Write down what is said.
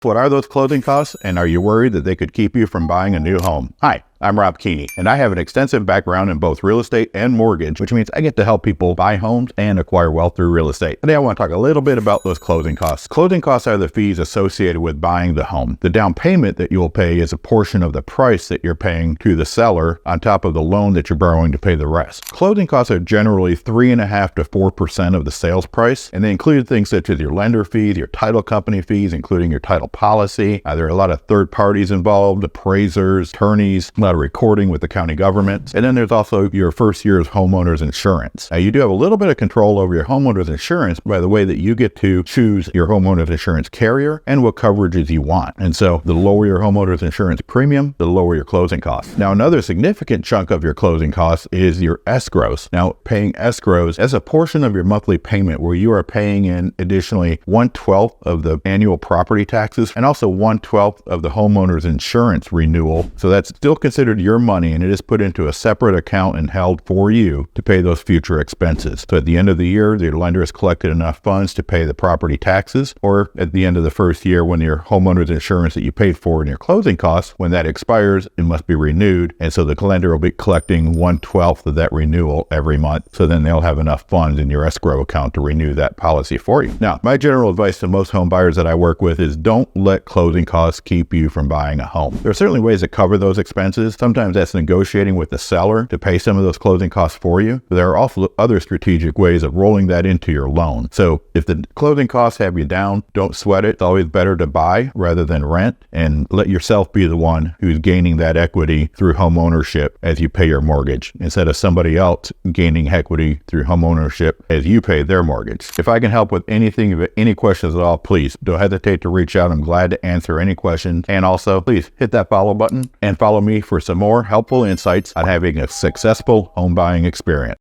What are those closing costs, and are you worried that they could keep you from buying a new home? Hi, I'm Rob Kuehne, and I have an extensive background in both real estate and mortgage, which means I get to help people buy homes and acquire wealth through real estate. Today I want to talk a little bit about those closing costs. Closing costs are the fees associated with buying the home. The down payment that you'll pay is a portion of the price that you're paying to the seller on top of the loan that you're borrowing to pay the rest. Closing costs are generally 3.5% to 4% of the sales price, and they include things such as your lender fees, your title company fees, including your title policy. There are a lot of third parties involved, appraisers, attorneys, a lot of recording with the county government. And then there's also your first year's homeowner's insurance. You do have a little bit of control over your homeowner's insurance by the way that you get to choose your homeowner's insurance carrier and what coverages you want. And so the lower your homeowner's insurance premium, the lower your closing costs. Now, another significant chunk of your closing costs is your escrows. Now, paying escrows as a portion of your monthly payment where you are paying in additionally 1/12 of the annual property taxes and also 1/12 of the homeowner's insurance renewal. So that's still considered your money, and it is put into a separate account and held for you to pay those future expenses. So at the end of the year, the lender has collected enough funds to pay the property taxes, or at the end of the first year when your homeowner's insurance that you paid for in your closing costs, when that expires, it must be renewed. And so the lender will be collecting 1/12 of that renewal every month. So then they'll have enough funds in your escrow account to renew that policy for you. Now, my general advice to most home buyers that I work with is don't let closing costs keep you from buying a home. There are certainly ways to cover those expenses. Sometimes that's negotiating with the seller to pay some of those closing costs for you. But there are also other strategic ways of rolling that into your loan. So if the closing costs have you down, don't sweat it. It's always better to buy rather than rent, and let yourself be the one who's gaining that equity through home ownership as you pay your mortgage, instead of somebody else gaining equity through home ownership as you pay their mortgage. If I can help with anything, any questions at all, please don't hesitate to reach out. I'm glad to answer any questions. And also, please hit that follow button and follow me for some more helpful insights on having a successful home buying experience.